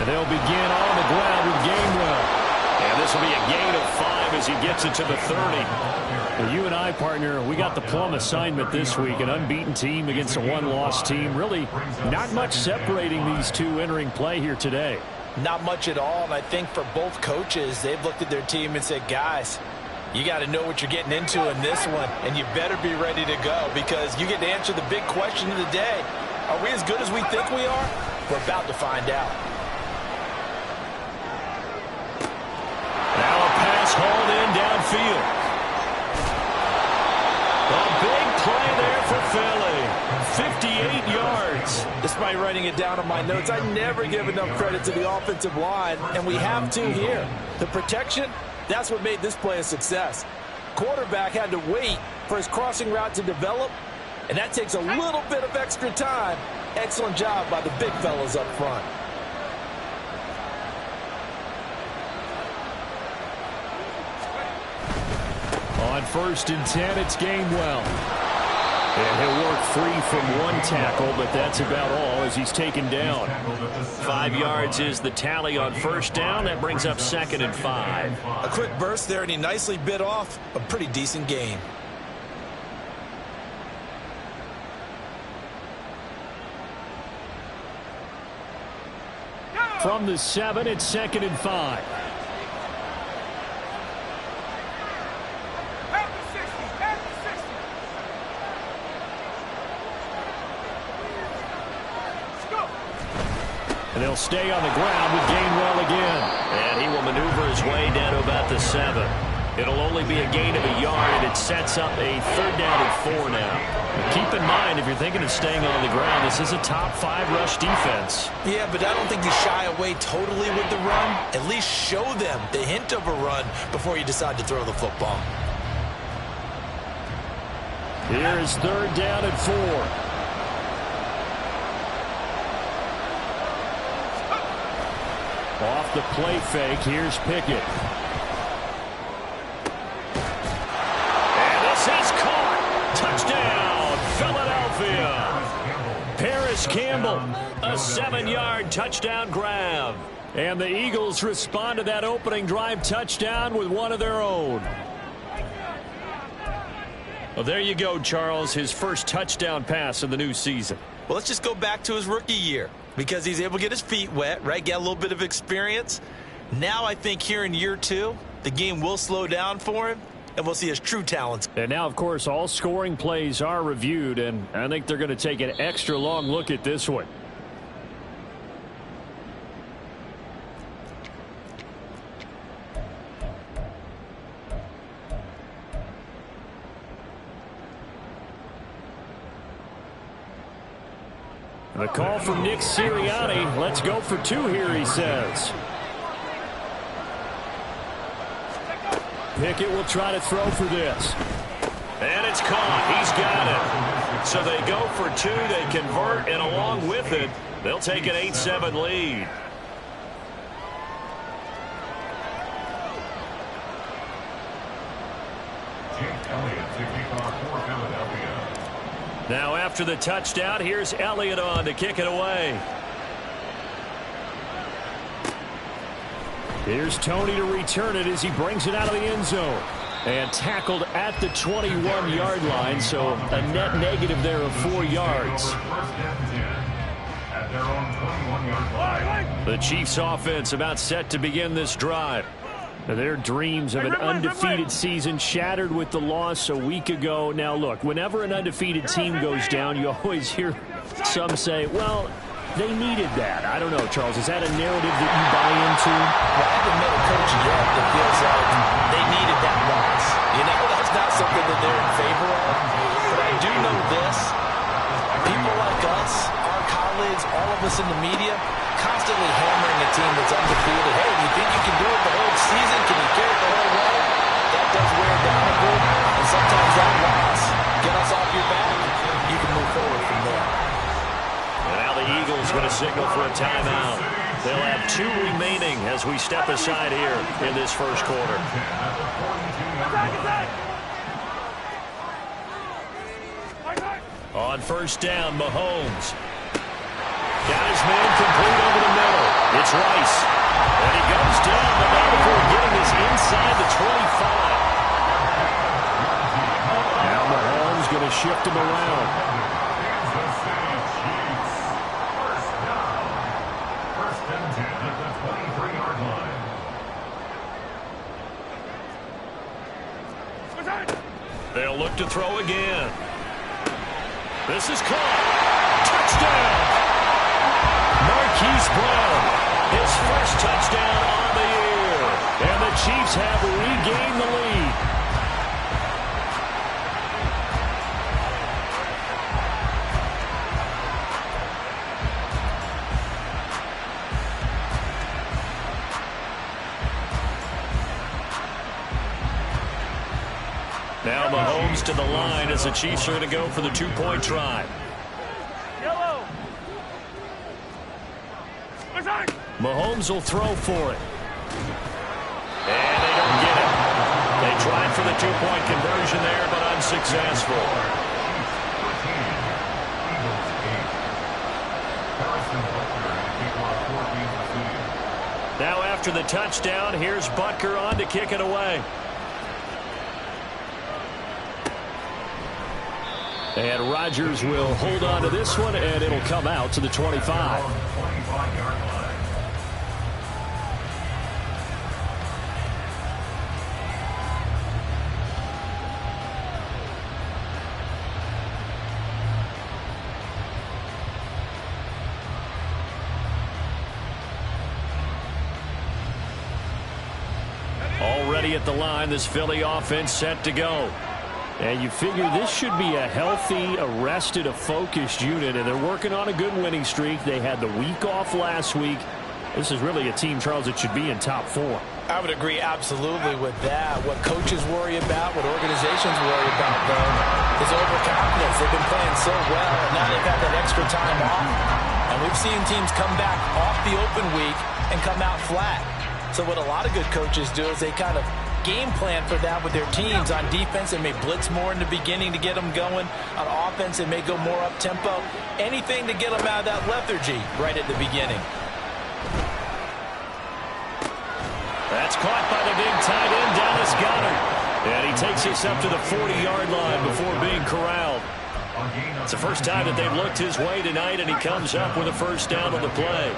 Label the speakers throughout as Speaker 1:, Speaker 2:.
Speaker 1: they'll begin on the ground with Gainwell. And this will be a gain of 5 as he gets it to the 30. Well, you and I, partner, we got the plum assignment this week. An unbeaten team against a one-loss team. Really not much separating these two entering play here today.
Speaker 2: Not much at all, and I think for both coaches, they've looked at their team and said, guys, you got to know what you're getting into in this one, and you better be ready to go because you get to answer the big question of the day. Are we as good as we think we are? We're about to find out.
Speaker 1: Now a pass hauled in downfield. A big play there for Philly. 58 yards.
Speaker 2: Despite writing it down on my notes, I never give enough credit to the offensive line, and we have to here. The protection, that's what made this play a success. Quarterback had to wait for his crossing route to develop, and that takes a little bit of extra time. Excellent job by the big fellas up front.
Speaker 1: On 1st and 10, it's Gainwell. And he'll work free from one tackle, but that's about all as he's taken down. 5 yards is the tally on 1st down. That brings up 2nd and 5.
Speaker 2: A quick burst there, and he nicely bit off a pretty decent gain.
Speaker 1: From the 7, it's 2nd and 5. And they'll stay on the ground with Gainwell again. And he will maneuver his way down to about the 7. It'll only be a gain of a yard, and it sets up a 3rd down and 4 now. But keep in mind, if you're thinking of staying on the ground, this is a top 5 rush defense.
Speaker 2: Yeah, but I don't think you shy away totally with the run. At least show them the hint of a run before you decide to throw the football.
Speaker 1: Here's 3rd down and 4. Off the play fake, here's Pickett. And this is caught. Touchdown, Philadelphia. Paris Campbell, a 7-yard touchdown grab. And the Eagles respond to that opening drive touchdown with one of their own. Well, there you go, Charles, his first touchdown pass of the new season.
Speaker 2: Well, let's just go back to his rookie year because he's able to get his feet wet, right? Get a little bit of experience. Now I think here in year 2, the game will slow down for him, and we'll see his true talents.
Speaker 1: And now, of course, all scoring plays are reviewed, and I think they're going to take an extra long look at this one. The call from Nick Sirianni. Let's go for 2 here, he says. Pickett will try to throw for this. And it's caught. He's got it. So they go for 2. They convert, and along with it, they'll take an 8-7 lead. Now after the touchdown, here's Elliott on to kick it away. Here's Tony to return it as he brings it out of the end zone. And tackled at the 21-yard line, so a net negative there of 4 yards. The Chiefs offense about set to begin this drive. Their dreams of an undefeated season shattered with the loss a week ago. Now, look, whenever an undefeated team goes down, you always hear some say, well, they needed that. I don't know, Charles. Is that a narrative that you buy into?
Speaker 2: Well, I haven't met a coach yet that feels like they needed that loss. You know, that's not something that they're in favor of. But I do know this. People like us, our colleagues, all of us in the media, constantly hammering a team that's undefeated. Hey, do you think you can do it the whole season? Can you carry it the whole way? That does wear down a bit. And sometimes that loss, get us off your back, you can move forward from there.
Speaker 1: And now the Eagles going to signal for a timeout. They'll have 2 remaining as we step aside here in this first quarter. On 1st down, Mahomes. Got his man complete over the middle. It's Rice. And he goes down, but now before getting this inside the 25. Now Mahomes going to shift him around.
Speaker 3: First and 10 at the 23-yard line.
Speaker 1: They'll look to throw again. This is caught. Touchdown! Marquise Brown, his first touchdown on the year. And the Chiefs have regained the lead. Now Mahomes to the line as the Chiefs are going to go for the two-point try. Mahomes will throw for it. And they don't get it. They tried for the two-point conversion there, but unsuccessful. Now after the touchdown, here's Butker on to kick it away. And Rodgers will hold on to this one, and it'll come out to the 25. Already at the line, this Philly offense set to go. And you figure this should be a healthy, a rested, a focused unit, and they're working on a good winning streak. They had the week off last week. This is really a team, Charles, that should be in top 4.
Speaker 2: I would agree absolutely with that. What coaches worry about, what organizations worry about, though, is overconfidence. They've been playing so well, and now they've had that extra time off. And we've seen teams come back off the open week and come out flat. So what a lot of good coaches do is they kind of game plan for that with their teams. On defense, they may blitz more in the beginning to get them going. On offense, they may go more up-tempo. Anything to get them out of that lethargy right at the beginning.
Speaker 1: That's caught by the big tight end, Dallas Goedert. And he takes us up to the 40-yard line before being corralled. It's the first time that they've looked his way tonight, and he comes up with a first down on the play.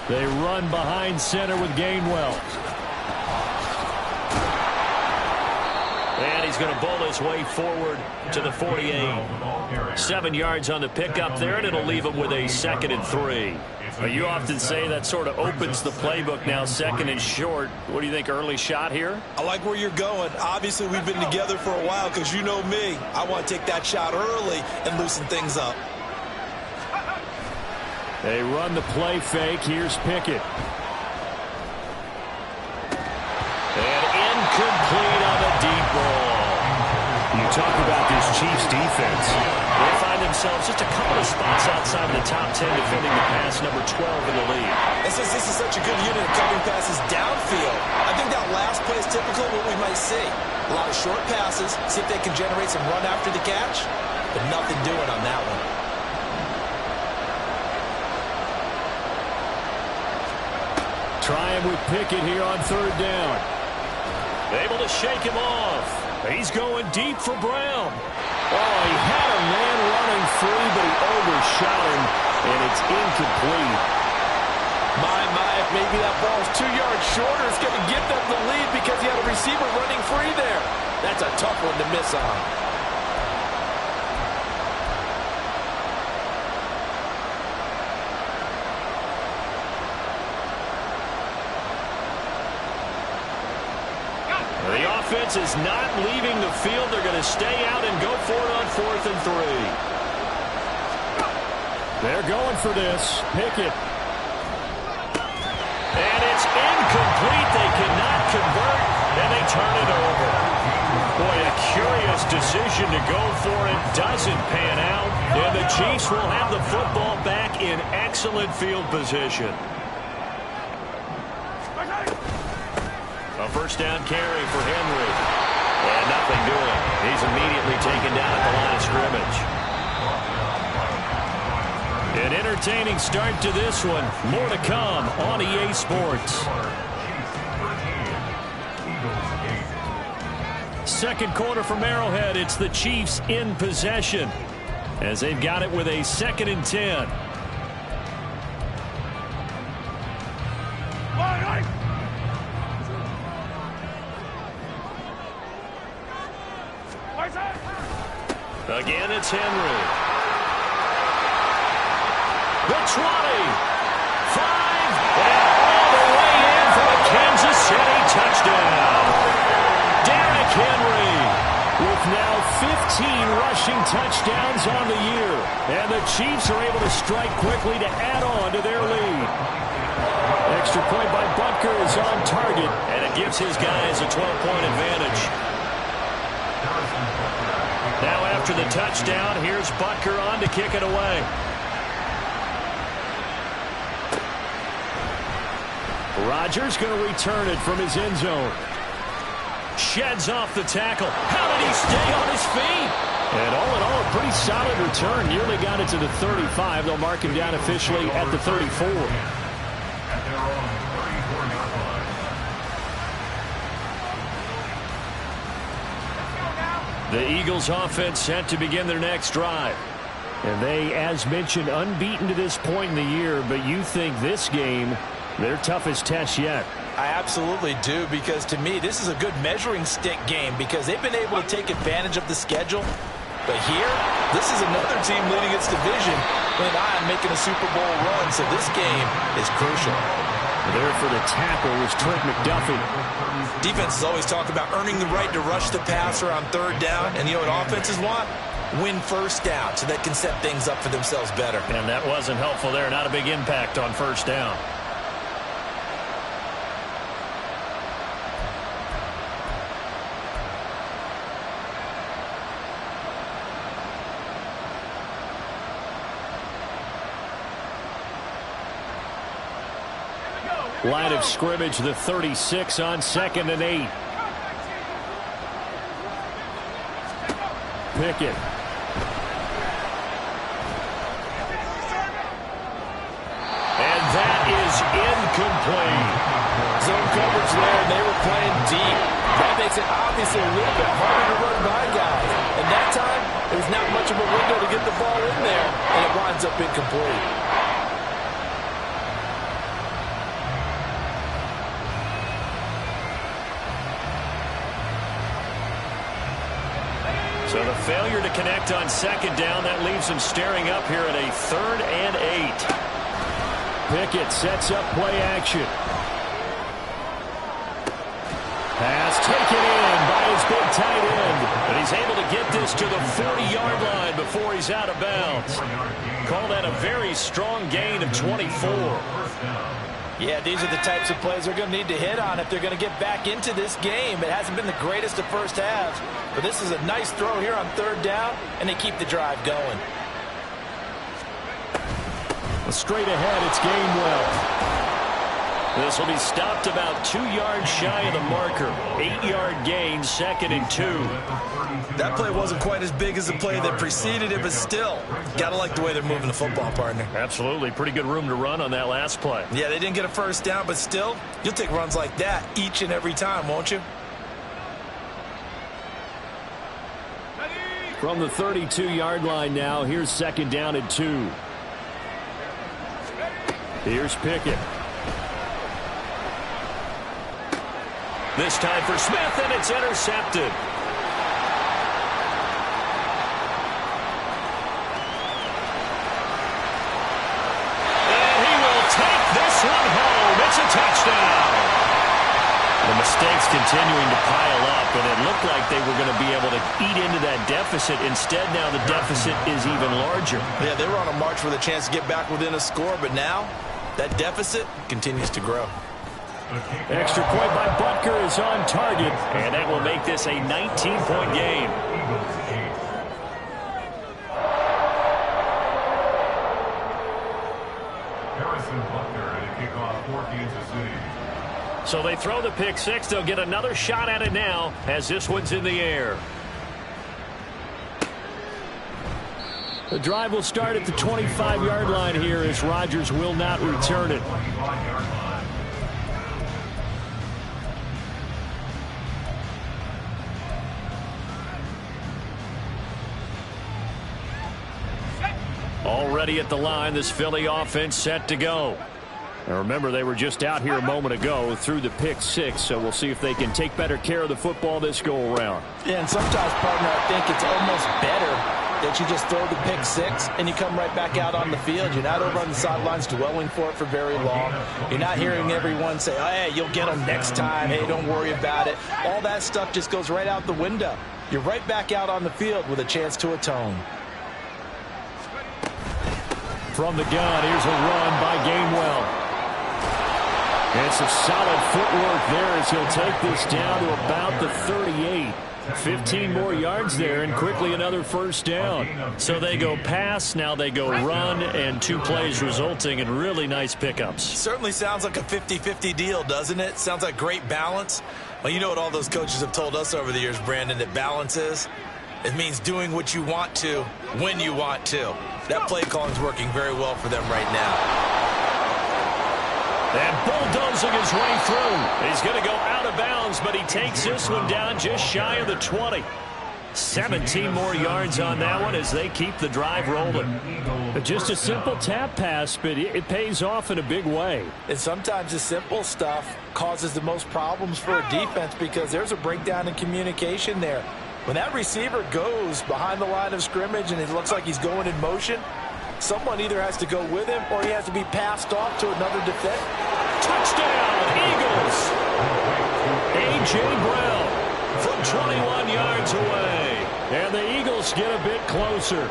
Speaker 1: They run behind center with Gainwell. And he's going to bowl his way forward to the 48. 7 yards on the pickup there, and it'll leave him with a 2nd and 3. But you often say that sort of opens the playbook now, 2nd and short. What do you think, early shot here?
Speaker 4: I like where you're going. Obviously, we've been together for a while because you know me. I want to take that shot early and loosen things up.
Speaker 1: They run the play fake. Here's Pickett. And incomplete on the deep ball. You talk about this Chiefs defense. They find themselves just a couple of spots outside of the top 10 defending the pass, number 12 in the league.
Speaker 4: And since this is such a good unit of covering passes downfield, I think that last play is typical of what we might see. A lot of short passes, see if they can generate some run after the catch, but nothing doing on that one.
Speaker 1: Trying with Pickett here on 3rd down. Able to shake him off. He's going deep for Brown. Oh, he had a man running free, but he overshot him, and it's incomplete.
Speaker 2: My, if maybe that ball's 2 yards shorter, it's going to give them the lead because he had a receiver running free there. That's a tough one to miss on.
Speaker 1: The offense is not leaving the field. They're going to stay out and go for it on 4th and 3. They're going for this. Pickett. And it's incomplete. They cannot convert, and they turn it over. Boy, a curious decision to go for it. Doesn't pan out, and the Chiefs will have the football back in excellent field position. A first down carry for Henry. And nothing doing. He's immediately taken down at the line of scrimmage. An entertaining start to this one. More to come on EA Sports. Second quarter from Arrowhead. It's the Chiefs in possession as they've got it with a 2nd and 10. Again, it's Henry. The 20. 5. And all the way in for a Kansas City touchdown. Derrick Henry with now 15 rushing touchdowns on the year. And the Chiefs are able to strike quickly to add on to their lead. Extra point by Butker is on target, and it gives his guys a 12-point advantage. Now after the touchdown, here's Butker on to kick it away. Rodgers going to return it from his end zone. Sheds off the tackle. How did he stay on his feet? And all in all, a pretty solid return. Nearly got it to the 35. They'll mark him down officially at the 34. The Eagles offense set to begin their next drive. And they, as mentioned, unbeaten to this point in the year, but you think this game, their toughest test yet.
Speaker 4: I absolutely do, because to me, this is a good measuring stick game because they've been able to take advantage of the schedule. But here, this is another team leading its division with an eye on making a Super Bowl run, so this game is crucial.
Speaker 1: There for the tackle was Trent McDuffie.
Speaker 4: Defenses always talk about earning the right to rush the passer on 3rd down, and you know what offenses want? Win 1st down so they can set things up for themselves better.
Speaker 1: And that wasn't helpful there. Not a big impact on 1st down. Line of scrimmage, the 36 on 2nd and 8. Pickett. And that is incomplete.
Speaker 4: Zone coverage there, and they were playing deep. That makes it obviously a little bit harder to run by guys. And that time, there's not much of a window to get the ball in there, and it winds up incomplete.
Speaker 1: So the failure to connect on 2nd down, that leaves them staring up here at a 3rd and 8. Pickett sets up play action. Pass taken in by his big tight end. But he's able to get this to the 40-yard line before he's out of bounds. Call that a very strong gain of 24.
Speaker 4: Yeah, these are the types of plays they're going to need to hit on if they're going to get back into this game. It hasn't been the greatest of first halves, but this is a nice throw here on 3rd down, and they keep the drive going.
Speaker 1: Straight ahead, it's Gainwell. This will be stopped about 2 yards shy of the marker. 8-yard gain, 2nd and 2.
Speaker 4: That play wasn't quite as big as the play that preceded it, but still, gotta like the way they're moving the football, partner.
Speaker 1: Absolutely. Pretty good room to run on that last play.
Speaker 4: Yeah, they didn't get a 1st down, but still, you'll take runs like that each and every time, won't you?
Speaker 1: From the 32-yard line now, here's 2nd down and 2. Here's Pickett. This time for Smith, and it's intercepted. And he will take this one home. It's a touchdown. The mistakes continuing to pile up, and it looked like they were going to be able to eat into that deficit. Instead, now the deficit is even larger.
Speaker 4: Yeah, they were on a march with a chance to get back within a score, but now that deficit continues to grow.
Speaker 1: Extra point by Butker is on target, and that will make this a 19-point game. So they throw the pick six. They'll get another shot at it now as this one's in the air. The drive will start at the 25-yard line here as Rodgers will not return it. Already at the line, this Philly offense set to go. And remember, they were just out here a moment ago through the pick six, so we'll see if they can take better care of the football this go-around.
Speaker 4: Yeah, and sometimes, partner, I think it's almost better that you just throw the pick six and you come right back out on the field. You're not over on the sidelines dwelling for it for very long. You're not hearing everyone say, oh, hey, you'll get them next time. Hey, don't worry about it. All that stuff just goes right out the window. You're right back out on the field with a chance to atone.
Speaker 1: From the gun, here's a run by Gainwell. And some solid footwork there as he'll take this down to about the 38. 15 more yards there and quickly another first down. So they go pass, now they go run, and 2 plays resulting in really nice pickups.
Speaker 4: Certainly sounds like a 50-50 deal, doesn't it? Sounds like great balance. Well, you know what all those coaches have told us over the years, Brandon, that balance is? It means doing what you want to when you want to. That play calling is working very well for them right now.
Speaker 1: And bulldozing his way through. He's going to go out of bounds, but he takes this one down just shy of the 20. 17 more yards on that one as they keep the drive rolling. Just a simple tap pass, but it pays off in a big way.
Speaker 4: And sometimes the simple stuff causes the most problems for a defense because there's a breakdown in communication there. When that receiver goes behind the line of scrimmage and it looks like he's going in motion, someone either has to go with him or he has to be passed off to another defender.
Speaker 1: Touchdown, Eagles! A.J. Brown from 21 yards away. And the Eagles get a bit closer.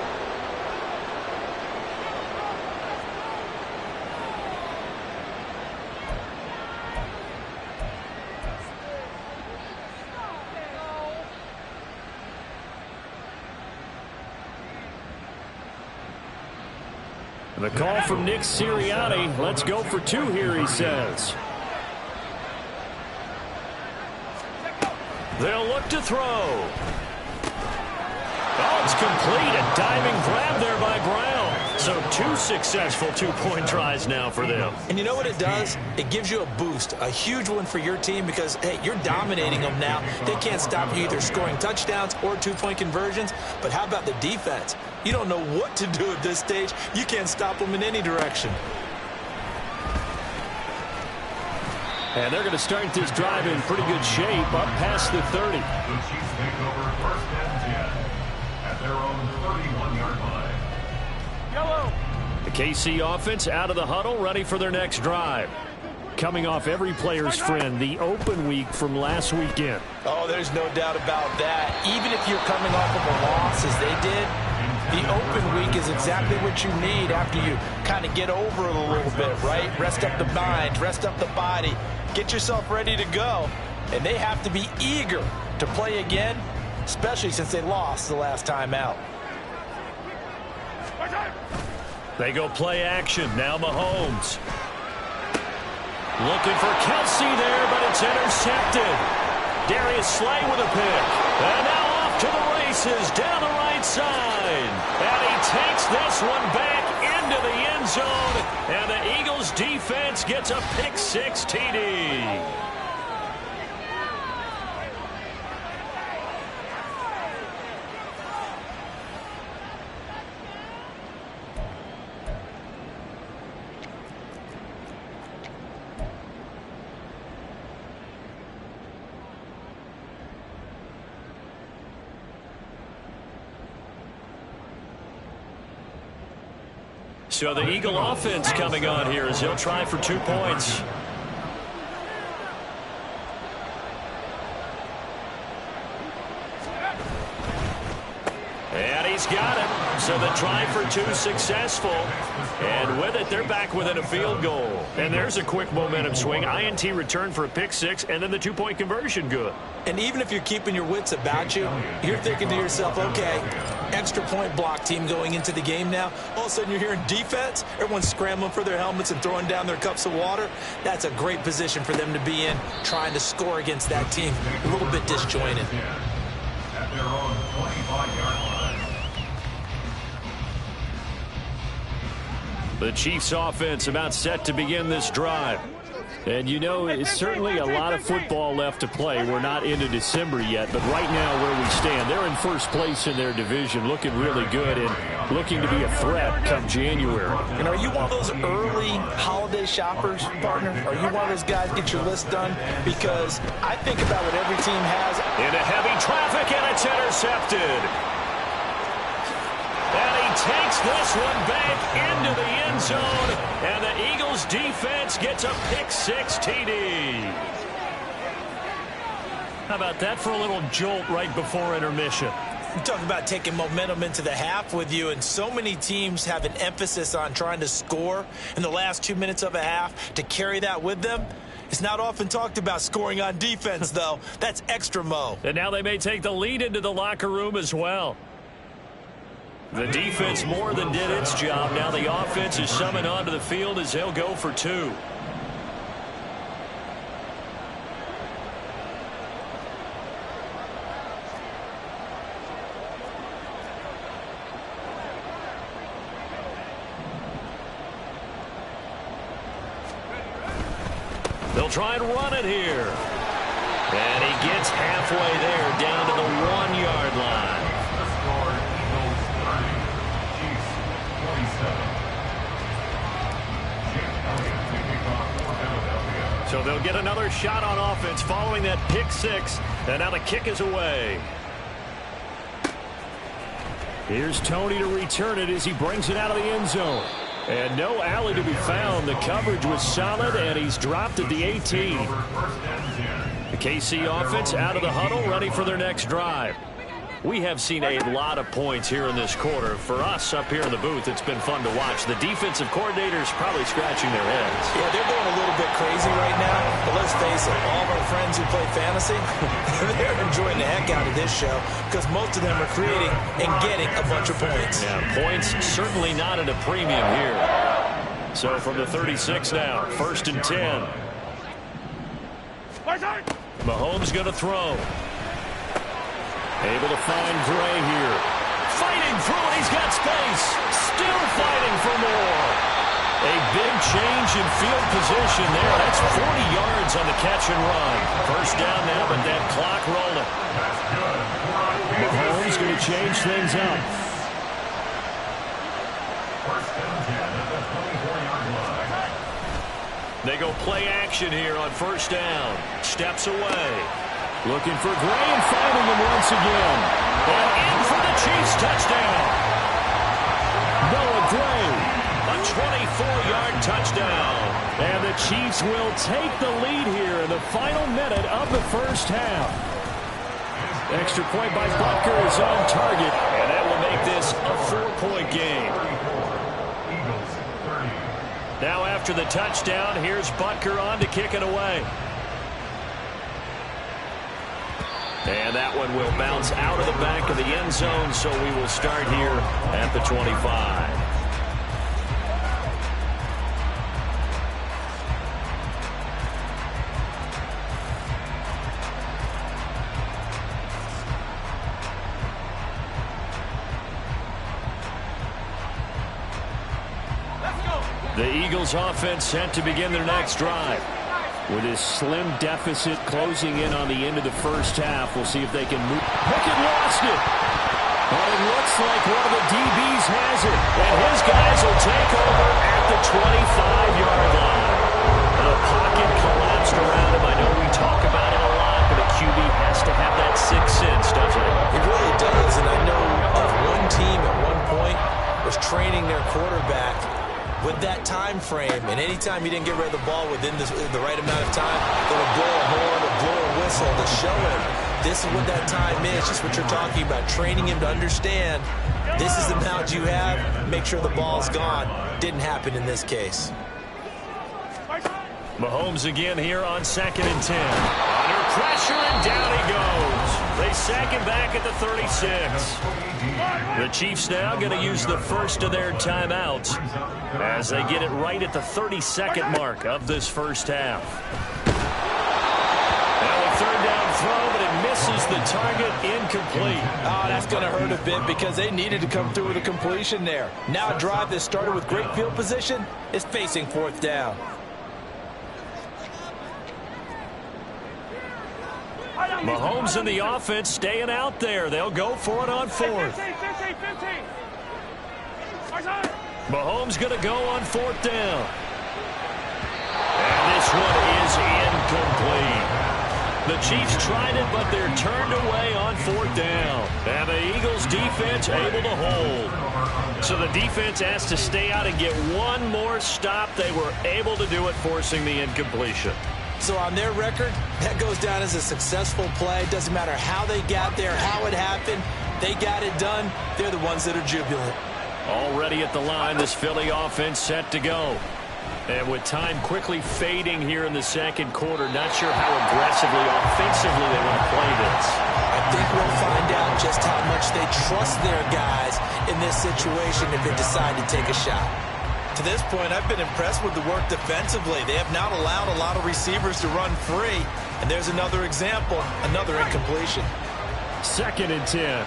Speaker 1: The call from Nick Sirianni. Let's go for 2 here, he says. They'll look to throw. Oh, it's complete. A diving grab there by Brown. So 2 successful 2-point tries now for them.
Speaker 4: And you know what it does? It gives you a boost, a huge one for your team because, hey, you're dominating them now. They can't stop you either scoring touchdowns or 2-point conversions. But how about the defense? You don't know what to do at this stage. You can't stop them in any direction.
Speaker 1: And they're going to start this drive in pretty good shape up past the 30.
Speaker 3: The Chiefs take over 1st and 10 at their own 31-yard line.
Speaker 1: Yellow. The KC offense out of the huddle, ready for their next drive. Coming off every player's friend, the open week from last weekend.
Speaker 4: Oh, there's no doubt about that. Even if you're coming off of a loss as they did, the open week is exactly what you need after you kind of get over it a little bit, right? Rest up the mind, rest up the body, get yourself ready to go. And they have to be eager to play again, especially since they lost the last time out.
Speaker 1: They go play action. Now Mahomes. Looking for Kelsey there, but it's intercepted. Darius Slay with a pick. And now off to the races down the right side. And he takes this one back into the end zone. And the Eagles defense gets a pick 6 TD. So the Eagle offense coming on here as they'll try for 2 points. And he's got it. So the try for 2 successful. And with it, they're back within a field goal. And there's a quick momentum swing. INT return for a pick 6, and then the 2-point conversion good.
Speaker 4: And even if you're keeping your wits about you, you're thinking to yourself, okay, extra point block team going into the game now. All of a sudden you're hearing defense. Everyone's scrambling for their helmets and throwing down their cups of water. That's a great position for them to be in, trying to score against that team. A little bit disjointed.
Speaker 3: At their own 25-yard line.
Speaker 1: The Chiefs offense about set to begin this drive. And you know, it's certainly a lot of football left to play. We're not into December yet, but right now where we stand, they're in first place in their division, looking really good and looking to be a threat come January.
Speaker 4: And are you one of those early holiday shoppers, partner? Are you one of those guys get your list done? Because I think about what every team has.
Speaker 1: Into heavy traffic, and it's intercepted. And he takes this one back into the end zone, and the Eagles defense gets a pick-6 TD. How about that for a little jolt right before intermission?
Speaker 4: You talk about taking momentum into the half with you, and so many teams have an emphasis on trying to score in the last 2 minutes of a half to carry that with them. It's not often talked about scoring on defense, though. That's extra mo.
Speaker 1: And now they may take the lead into the locker room as well. The defense more than did its job. Now the offense is summoned onto the field as they'll go for 2. They'll try and run it here. And he gets halfway there, down to the 1-yard line. So they'll get another shot on offense following that pick-6, and now the kick is away. Here's Tony to return it as he brings it out of the end zone. And no alley to be found. The coverage was solid, and he's dropped at the 18. The KC offense out of the huddle, ready for their next drive. We have seen a lot of points here in this quarter. For us up here in the booth, it's been fun to watch. The defensive coordinators probably scratching their heads.
Speaker 4: Yeah, they're going a little bit crazy right now. But let's face it, all of our friends who play fantasy, they're enjoying the heck out of this show because most of them are creating and getting a bunch of points.
Speaker 1: Yeah, points certainly not at a premium here. So from the 36 now, 1st and 10. Mahomes going to throw. Able to find Gray here. Fighting through it. He's got space. Still fighting for more. A big change in field position there. That's 40 yards on the catch and run. First down now, but that clock rolling. Mahomes going to change things up. They go play action here on 1st down. Steps away. Looking for Gray and finding him once again. And in for the Chiefs touchdown. Noah Gray, a 24-yard touchdown. And the Chiefs will take the lead here in the final minute of the first half. Extra point by Butker is on target, and that will make this a 4-point game. Now after the touchdown, here's Butker on to kick it away. And that one will bounce out of the back of the end zone, so we will start here at the 25. The Eagles offense set to begin their next drive. With his slim deficit closing in on the end of the first half, we'll see if they can move. Pickett lost it. But it looks like one of the DBs has it. And his guys will take over at the 25-yard line. The pocket collapsed around him. I know we talk about it a lot, but a QB has to have that sixth sense, doesn't it?
Speaker 4: It really does, and I know of one team at one point was training their quarterback with that time frame, and anytime you didn't get rid of the ball within the right amount of time, they would blow a horn or blow a whistle to show him this is what that time is, just what you're talking about, training him to understand this is the amount you have, make sure the ball's gone. Didn't happen in this case.
Speaker 1: Mahomes again here on 2nd and 10. Under pressure, and down he goes. They sack him back at the 36. The Chiefs now going to use the first of their timeouts as they get it right at the 32nd mark of this first half. Now with third down throw, but it misses the target, incomplete.
Speaker 4: Oh, that's going to hurt a bit because they needed to come through with a completion there. Now a drive that started with great field position is facing fourth down.
Speaker 1: Mahomes and the offense staying out there. They'll go for it on fourth. Mahomes going to go on fourth down. And this one is incomplete. The Chiefs tried it, but they're turned away on fourth down. And the Eagles defense able to hold. So the defense has to stay out and get one more stop. They were able to do it, forcing the incompletion.
Speaker 4: So on their record, that goes down as a successful play. Doesn't matter how they got there, how it happened. They got it done. They're the ones that are jubilant.
Speaker 1: Already at the line, this Philly offense set to go. And with time quickly fading here in the second quarter, not sure how aggressively, offensively they want to play this.
Speaker 4: I think we'll find out just how much they trust their guys in this situation if they decide to take a shot. To this point, I've been impressed with the work defensively. They have not allowed a lot of receivers to run free. And there's another example, another incompletion.
Speaker 1: 2nd and 10.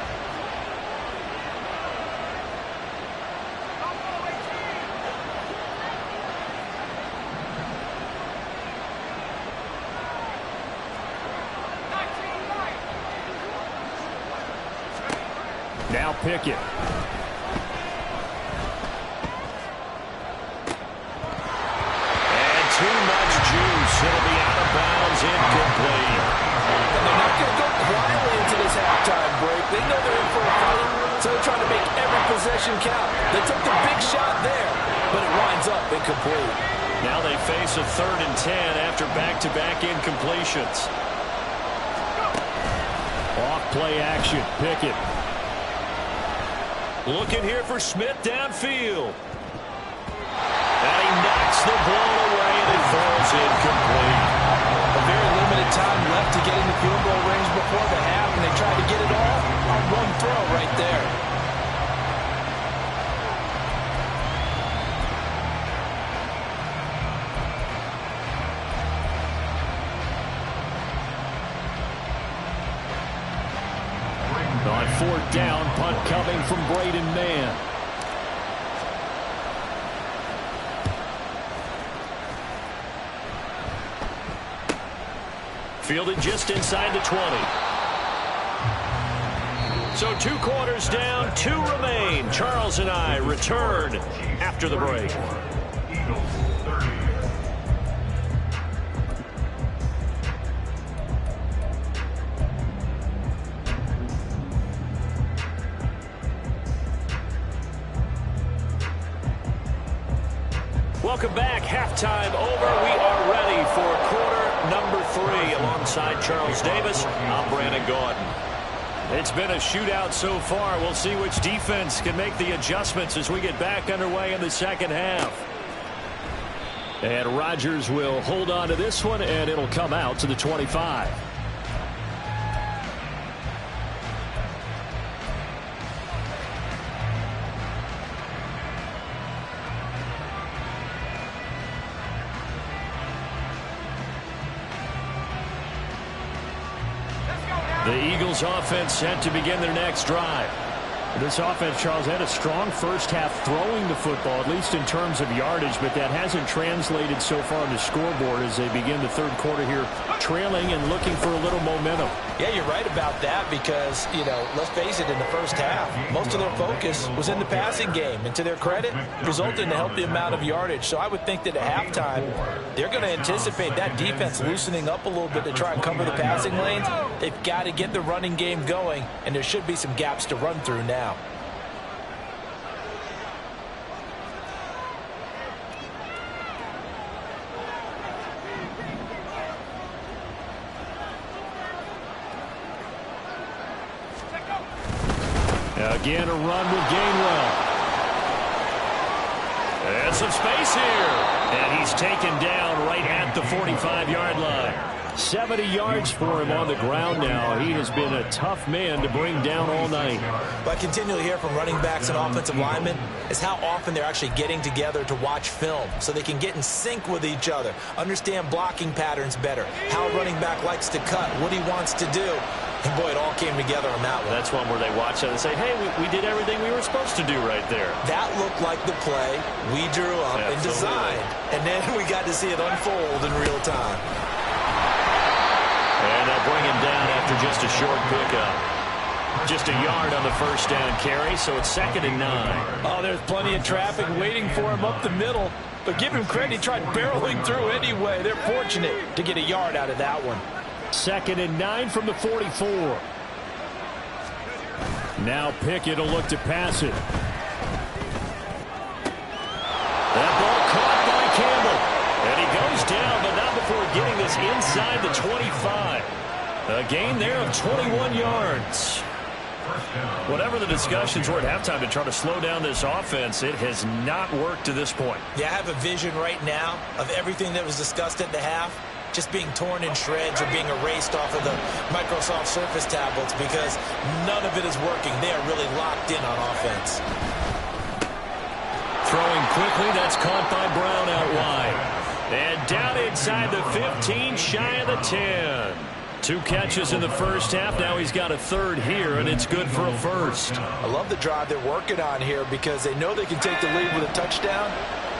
Speaker 1: Now Pickett. And too much juice. It'll be out of bounds, incomplete.
Speaker 4: And they're not going to go quietly into this halftime break. They know they're in for a fight, so they're trying to make every possession count. They took the big shot there, but it winds up incomplete.
Speaker 1: Now they face a 3rd and 10 after back-to-back incompletions. Off play action. Pickett. Looking here for Smith downfield. And he knocks the ball away, and it falls incomplete.
Speaker 4: A very limited time left to get into field goal range before the half, and they tried to get it all on one throw right there.
Speaker 1: On 4th down, punt coming from Braden Mann. Fielded just inside the 20. So 2 quarters down, 2 remain. Charles and I return after the break.
Speaker 3: Eagles 30.
Speaker 1: Welcome back. Halftime over. We are ready for quarter number 3. Alongside Charles Davis, I'm Brandon Gordon. It's been a shootout so far. We'll see which defense can make the adjustments as we get back underway in the second half. And Rodgers will hold on to this one, and it'll come out to the 25. The Eagles offense set to begin their next drive. This offense, Charles, had a strong first half throwing the football, at least in terms of yardage, but that hasn't translated so far on the scoreboard as they begin the third quarter here, trailing and looking for a little momentum.
Speaker 4: Yeah, you're right about that because, let's face it, in the first half, most of their focus was in the passing game. And to their credit, resulted in a healthy amount of yardage. So I would think that at halftime, they're going to anticipate that defense loosening up a little bit to try and cover the passing lanes. They've got to get the running game going, and there should be some gaps to run through now.
Speaker 1: Again, a run with Gainwell. And some space here. And he's taken down right at the 45-yard line. 70 yards for him on the ground now. He has been a tough man to bring down all night.
Speaker 4: What I continually hear from running backs and offensive linemen is how often they're actually getting together to watch film so they can get in sync with each other, understand blocking patterns better, how a running back likes to cut, what he wants to do. And, boy, it all came together on that one.
Speaker 1: That's one where they watch it and say, hey, we did everything we were supposed to do right there.
Speaker 4: That looked like the play we drew up and designed. And then we got to see it unfold in real time.
Speaker 1: And they'll bring him down after just a short pickup. Just a yard on the first down carry, so it's 2nd and 9.
Speaker 4: Oh, there's plenty of traffic waiting for him up the middle. But give him credit, he tried barreling through anyway. They're fortunate to get a yard out of that one.
Speaker 1: 2nd and 9 from the 44. Now Pickett will look to pass it. That ball caught by Campbell. And he goes down, but not before getting this inside the 25. A gain there of 21 yards. Whatever the discussions were at halftime to try to slow down this offense, it has not worked to this point.
Speaker 4: Yeah, I have a vision right now of everything that was discussed at the half just being torn in shreds or being erased off of the Microsoft Surface tablets because none of it is working. They are really locked in on offense.
Speaker 1: Throwing quickly, that's caught by Brown out wide. And down inside the 15, shy of the 10. 2 catches in the first half. Now he's got a third here, and it's good for a first.
Speaker 4: I love the drive they're working on here because they know they can take the lead with a touchdown.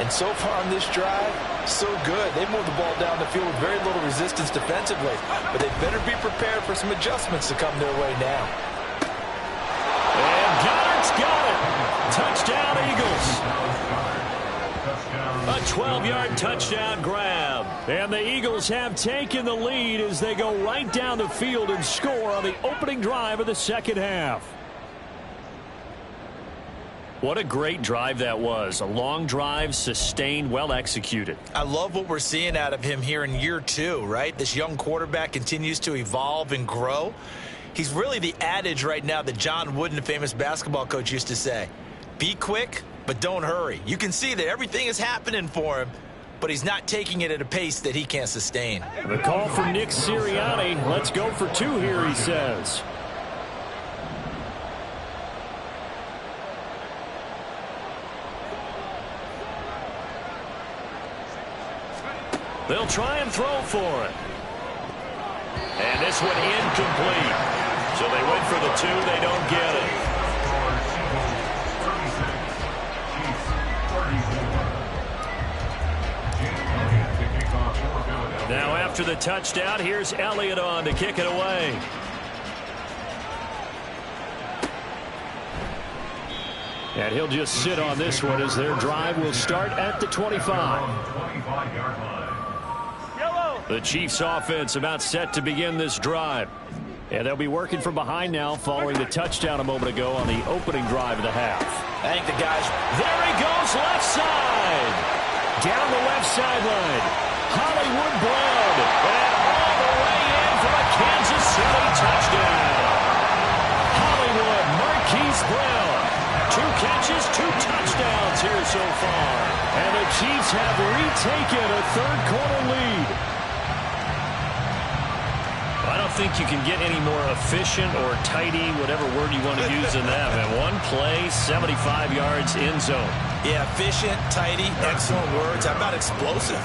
Speaker 4: And so far on this drive, so good. They moved the ball down the field with very little resistance defensively. But they better be prepared for some adjustments to come their way now.
Speaker 1: And Goddard's got it. Touchdown, Eagles. A 12-yard touchdown grab. And the Eagles have taken the lead as they go right down the field and score on the opening drive of the second half. What a great drive that was. A long drive, sustained, well executed.
Speaker 4: I love what we're seeing out of him here in year 2, right? This young quarterback continues to evolve and grow. He's really the adage right now that John Wooden, the famous basketball coach, used to say. Be quick, but don't hurry. You can see that everything is happening for him, but he's not taking it at a pace that he can't sustain.
Speaker 1: The call from Nick Sirianni. Let's go for 2 here, he says. They'll try and throw for it. And this one incomplete. So they went for the 2. They don't get it. Now after the touchdown, here's Elliott on to kick it away. And he'll just sit on this one as their drive will start at the 25. The Chiefs offense about set to begin this drive. And they'll be working from behind now following the touchdown a moment ago on the opening drive of the half.
Speaker 4: I think the guys...
Speaker 1: There he goes, left side. Down the left sideline. Hollywood Brown. And all the way in for a Kansas City touchdown. Hollywood Marquise Brown. 2 catches, 2 touchdowns here so far. And the Chiefs have retaken a third-quarter lead. I don't think you can get any more efficient or tidy, whatever word you want to use in that. And 1 play, 75 yards in zone.
Speaker 4: Yeah, efficient, tidy, excellent words. How about explosive?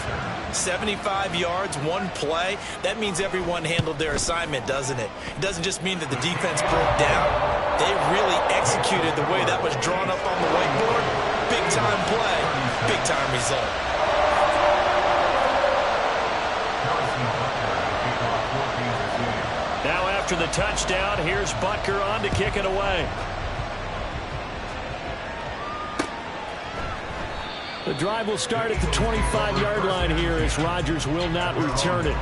Speaker 4: 75 yards, 1 play. That means everyone handled their assignment, doesn't it? It doesn't just mean that the defense broke down. They really executed the way that was drawn up on the whiteboard. Big-time play, big-time result.
Speaker 1: Now after the touchdown, here's Butker on to kick it away. The drive will start at the 25-yard line here as Rodgers will not return it.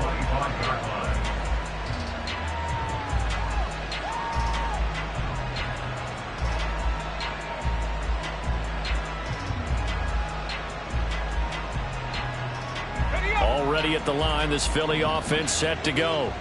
Speaker 1: Already at the line, this Philly offense set to go.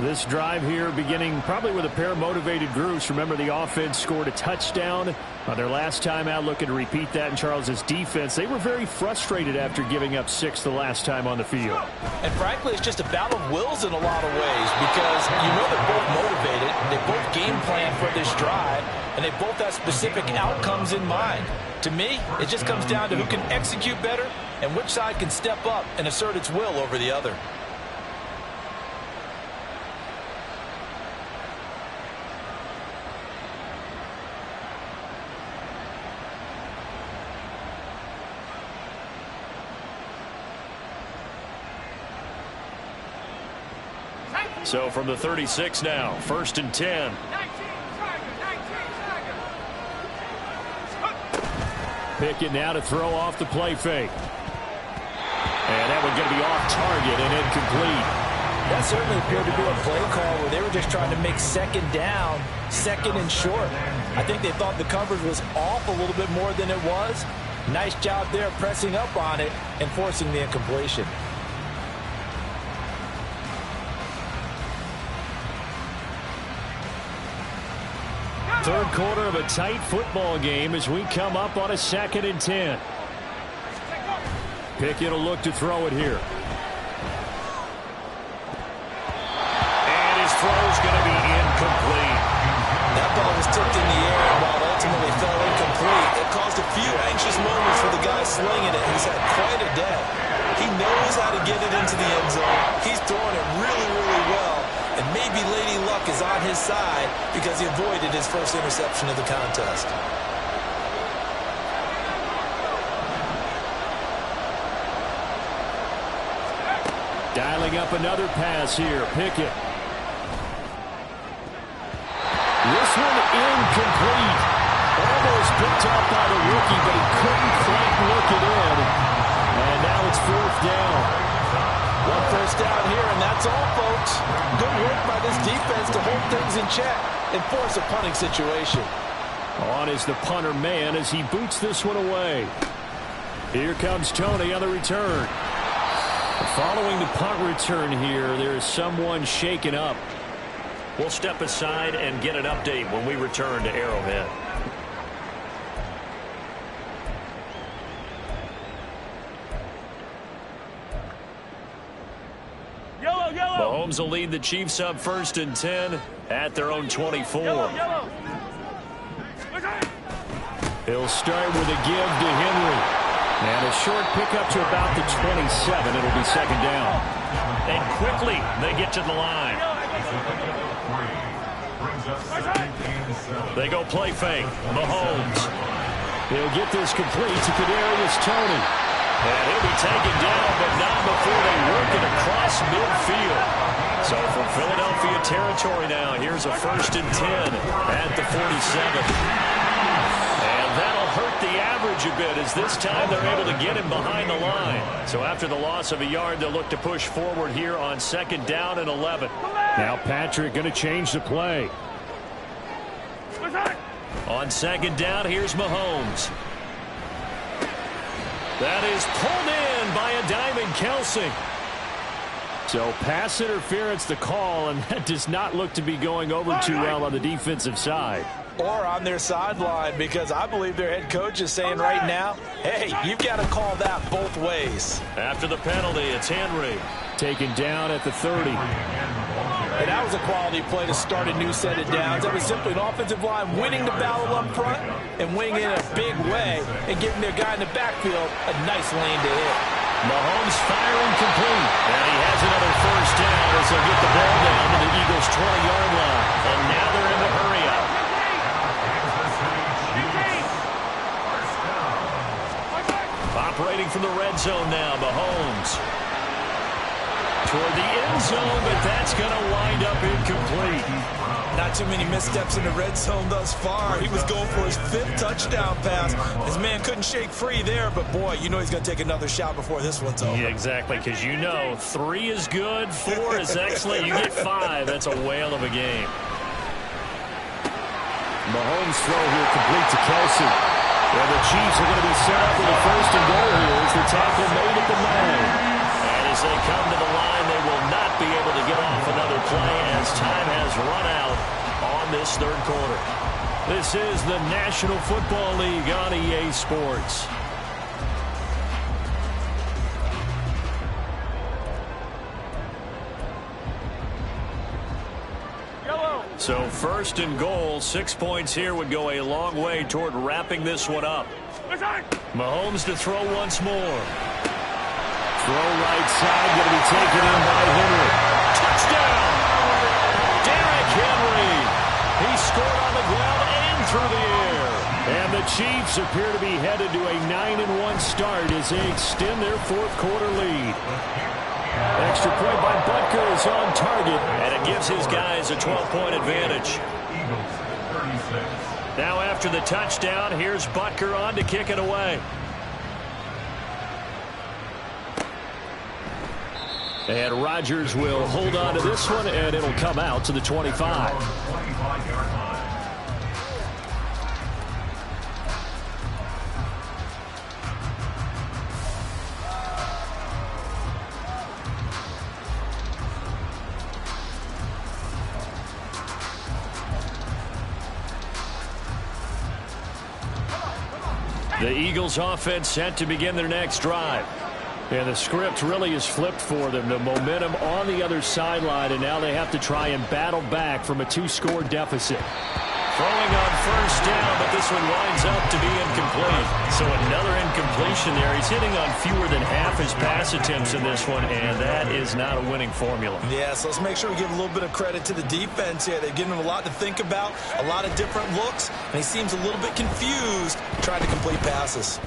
Speaker 1: This drive here beginning probably with a pair of motivated groups. Remember, the offense scored a touchdown on their last time out, looking to repeat that in Charles's defense. They were very frustrated after giving up 6 the last time on the field.
Speaker 4: And frankly, it's just a battle of wills in a lot of ways because you know they're both motivated. They both game plan for this drive, and they both have specific outcomes in mind. To me, it just comes down to who can execute better and which side can step up and assert its will over the other.
Speaker 1: So from the 36 now, 1st and 10. Pickett now to throw off the play fake. And that one going to be off target and incomplete.
Speaker 4: That certainly appeared to be a play call where they were just trying to make second down, second and short. I think they thought the coverage was off a little bit more than it was. Nice job there pressing up on it and forcing the incompletion.
Speaker 1: Third quarter of a tight football game as we come up on a 2nd and 10. Pickett will look to throw it here. And his throw's going to be incomplete.
Speaker 4: That ball was tipped in the air and while it ultimately fell incomplete, it caused a few anxious moments for the guy slinging it. He's had quite a day. He knows how to get it into the end zone. He's throwing it really, really well. And maybe Lady Luck is on his side because he avoided his first interception of the contest.
Speaker 1: Dialing up another pass here. Pickett. This one incomplete. Almost picked up by the rookie, but he couldn't quite look it in. And now it's 4th down.
Speaker 4: One first down here, and that's all, folks. Good work by this defense to hold things in check and force a punting situation.
Speaker 1: On is the punter man as he boots this one away. Here comes Tony on the return. Following the punt return here, there is someone shaken up. We'll step aside and get an update when we return to Arrowhead. Mahomes will lead the Chiefs up 1st and 10 at their own 24. He'll start with a give to Henry. And a short pickup to about the 27. It'll be 2nd down. And quickly they get to the line. They go play fake. Mahomes. He'll get this complete to Kadarius Toney. And he'll be taken down, but not before they work it across midfield. So from Philadelphia territory now, here's a 1st and 10 at the 47. And that'll hurt the average a bit as this time they're able to get him behind the line. So after the loss of a yard, they'll look to push forward here on 2nd down and 11. Now Patrick going to change the play. On 2nd down, here's Mahomes. That is pulled in by a Diamond Kelsey. So pass interference the call, and that does not look to be going over too well on the defensive side.
Speaker 4: Or on their sideline, because I believe their head coach is saying right now, hey, you've got to call that both ways.
Speaker 1: After the penalty, it's Henry. Taken down at the 30.
Speaker 4: And that was a quality play to start a new set of downs. That was simply an offensive line winning the battle up front and winning in a big way and giving their guy in the backfield a nice lane to hit.
Speaker 1: Mahomes firing complete. And he has another 1st down as they'll get the ball down to the Eagles' 20-yard line. And now they're in the hurry up. Operating from the red zone now, Mahomes. Toward the end zone, but that's going to wind up incomplete.
Speaker 4: Not too many missteps in the red zone thus far. He was going for his 5th touchdown pass. His man couldn't shake free there, but boy, you know he's going to take another shot before this one's over.
Speaker 1: Yeah, exactly, because you know 3 is good, 4 is excellent. You get 5, that's a whale of a game. Mahomes' throw here complete to Kelsey. Well, the Chiefs are going to be set up with a 1st and goal here as the tackle made at the 9. And as they come to the line, they will not be able to get off another play as time has run out on this third quarter. This is the National Football League on EA Sports. So first and goal, 6 points here would go a long way toward wrapping this one up. Mahomes to throw once more. Throw right side, going to be taken in by Henry. Touchdown! Derrick Henry. He scored on the ground and through the air. And the Chiefs appear to be headed to a 9-1 start as they extend their fourth quarter lead. Extra point by Butker is on target, and it gives his guys a 12-point advantage. Now after the touchdown, here's Butker on to kick it away. And Rodgers will hold on to this one, and it'll come out to the 25. The Eagles offense set to begin their next drive. And the script really is flipped for them. The momentum on the other sideline, and now they have to try and battle back from a 2-score deficit. Throwing on first down, but this one winds up to be incomplete. So another incompletion there. He's hitting on fewer than half his pass attempts in this one, and that is not a winning formula.
Speaker 4: Yeah, so let's make sure we give a little bit of credit to the defense here. They've given him a lot to think about, a lot of different looks, and he seems a little bit confused trying to complete passes.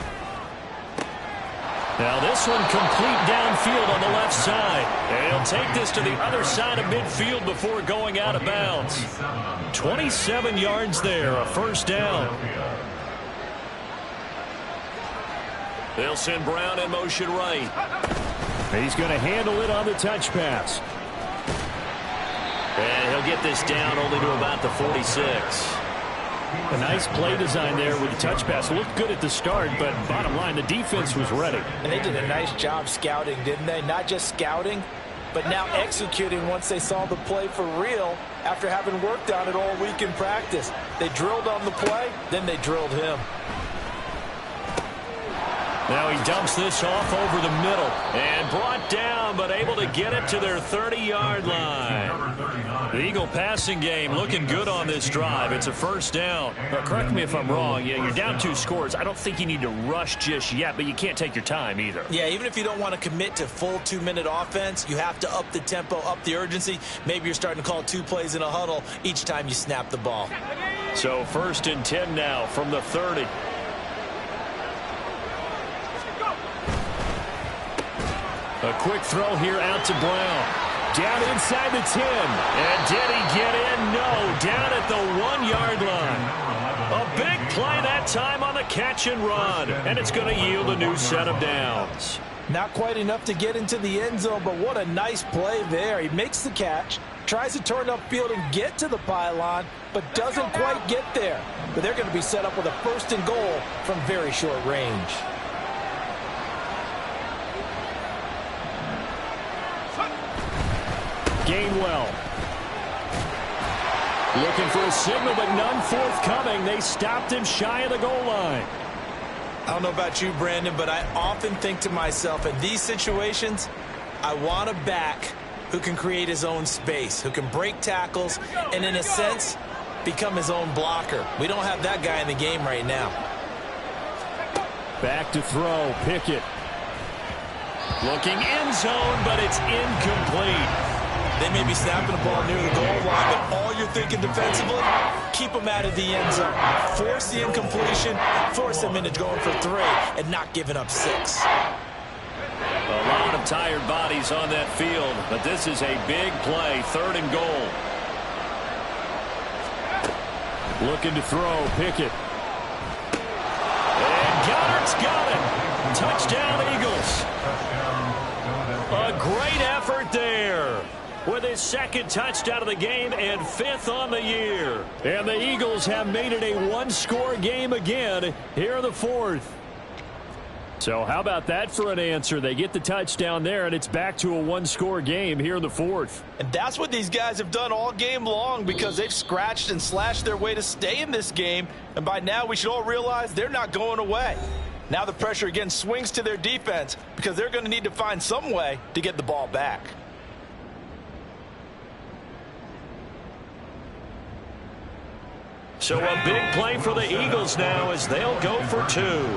Speaker 1: Now this one complete downfield on the left side. And he'll take this to the other side of midfield before going out of bounds. 27 yards there, a first down. They'll send Brown in motion right. He's going to handle it on the touch pass. And he'll get this down only to about the 46. A nice play design there with the touch pass. Looked good at the start, but bottom line, the defense was ready.
Speaker 4: And they did a nice job scouting, didn't they? Not just scouting, but now executing once they saw the play for real after having worked on it all week in practice. They drilled on the play, then they drilled him.
Speaker 1: Now he dumps this off over the middle and brought down, but able to get it to their 30-yard line. The Eagle passing game looking good on this drive. It's a first down. Now, correct me if I'm wrong. Yeah, you're down 2 scores. I don't think you need to rush just yet, but you can't take your time either.
Speaker 4: Yeah, even if you don't want to commit to full 2-minute offense, you have to up the tempo, up the urgency. Maybe you're starting to call 2 plays in a huddle each time you snap the ball.
Speaker 1: So first and 10 now from the 30. A quick throw here out to Brown. Down inside the 10. And did he get in? No. Down at the 1-yard line. A big play that time on the catch and run. And it's going to yield a new set of downs.
Speaker 4: Not quite enough to get into the end zone, but what a nice play there. He makes the catch, tries to turn upfield and get to the pylon, but doesn't quite get there. But they're going to be set up with a first and goal from very short range.
Speaker 1: Gainwell. Looking for a signal, but none forthcoming. They stopped him shy of the goal line.
Speaker 4: I don't know about you, Brandon, but I often think to myself, in these situations, I want a back who can create his own space, who can break tackles, and in a sense, become his own blocker. We don't have that guy in the game right now.
Speaker 1: Back to throw, Pickett. Looking end zone, but it's incomplete.
Speaker 4: They may be snapping the ball near the goal line, but all you're thinking defensively, keep them out of the end zone. Force the incompletion, force them into going for 3, and not giving up 6.
Speaker 1: A lot of tired bodies on that field, but this is a big play, 3rd and goal. Looking to throw, Pickett. And Goddard's got it. Touchdown, Eagles. A great effort there. With his 2nd touchdown of the game and 5th on the year. And the Eagles have made it a 1-score game again here in the 4th. So how about that for an answer? They get the touchdown there, and it's back to a one-score game here in the fourth.
Speaker 4: And that's what these guys have done all game long, because they've scratched and slashed their way to stay in this game. And by now, we should all realize they're not going away. Now the pressure again swings to their defense, because they're going to need to find some way to get the ball back.
Speaker 1: So a big play for the Eagles now as they'll go for two.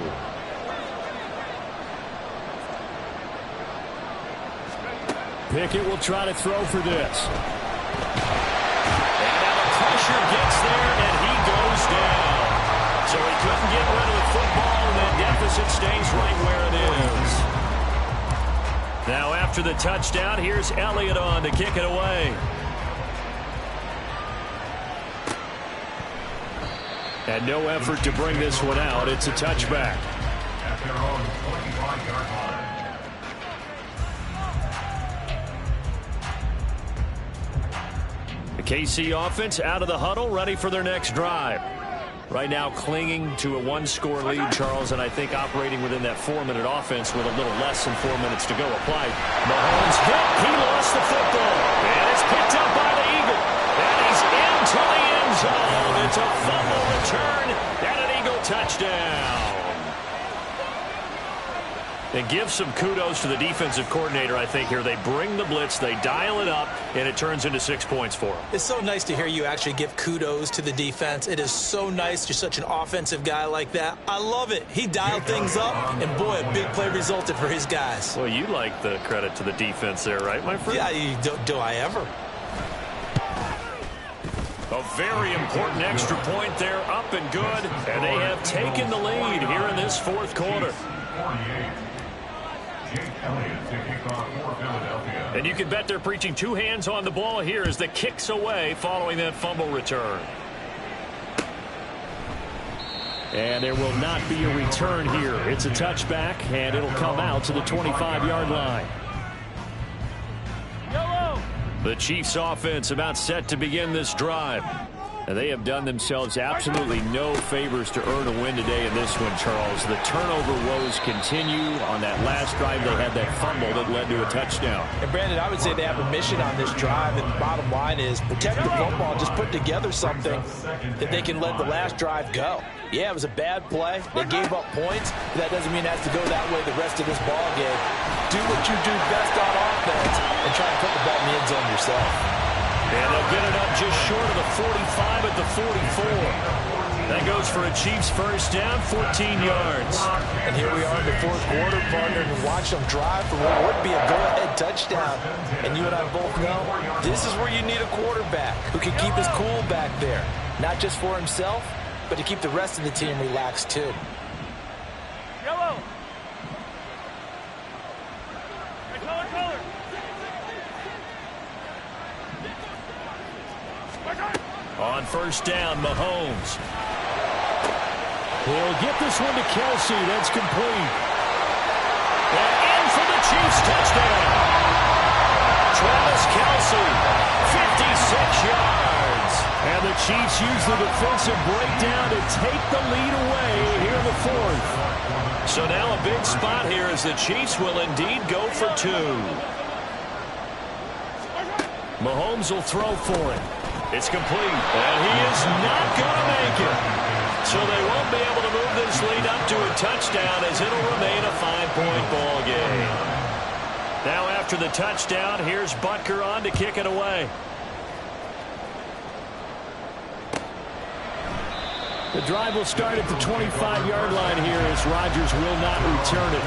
Speaker 1: Pickett will try to throw for this. And now the pressure gets there, and he goes down. So he couldn't get rid of the football, and that deficit stays right where it is. Now after the touchdown, here's Elliott on to kick it away. And no effort to bring this one out. It's a touchback.
Speaker 3: At their own 25-yard line.
Speaker 1: The KC offense out of the huddle, ready for their next drive. Right now clinging to a one-score lead, Charles, and I think operating within that 4-minute offense with a little less than 4 minutes to go applied. Mahomes hit. He lost the football. And it's picked up by the Eagle. And he's into the end zone. It's a fumble return and an Eagle touchdown. And give some kudos to the defensive coordinator, I think, here. They bring the blitz, they dial it up, and it turns into 6 points for them.
Speaker 5: It's so nice to hear you actually give kudos to the defense. It is so nice. You're such an offensive guy like that. I love it. He dialed things up, and boy, a big play resulted for his guys.
Speaker 1: Well, you like the credit to the defense there, right, my friend?
Speaker 5: Yeah, do I ever?
Speaker 1: A very important extra point there, up and good, and they have taken the lead here in this fourth quarter.
Speaker 3: 48. Jake Elliott to kick off for Philadelphia.
Speaker 1: And you can bet they're preaching two hands on the ball here as the kick's away following that fumble return. And there will not be a return here. It's a touchback, and it'll come out to the 25-yard line. The Chiefs offense about set to begin this drive. And they have done themselves absolutely no favors to earn a win today in this one, Charles. The turnover woes continue. On that last drive, they had that fumble that led to a touchdown.
Speaker 4: And Brandon, I would say they have a mission on this drive, and the bottom line is protect the football, just put together something that they can let the last drive go. Yeah, it was a bad play. They gave up points, but that doesn't mean it has to go that way the rest of this ball game. Do what you do best on offense and try and put the ball in the end zone yourself.
Speaker 1: And they'll get it up just short of the 45 at the 44. That goes for a Chiefs first down, 14 yards.
Speaker 4: And here we are in the fourth quarter, partner, and watch them drive for what would be a go-ahead touchdown. And you and I both know this is where you need a quarterback who can keep his cool back there. Not just for himself, but to keep the rest of the team relaxed too.
Speaker 6: Yellow. Color.
Speaker 1: On first down, Mahomes. He'll get this one to Kelsey. That's complete. And in for the Chiefs touchdown. Travis Kelsey, 56 yards. And the Chiefs use the defensive breakdown to take the lead away here in the fourth. So now a big spot here as the Chiefs will indeed go for two. Mahomes will throw for it. It's complete, and he is not going to make it. So they won't be able to move this lead up to a touchdown as it'll remain a 5-point ball game. Now after the touchdown, here's Butker on to kick it away. The drive will start at the 25-yard line here as Rodgers will not return it.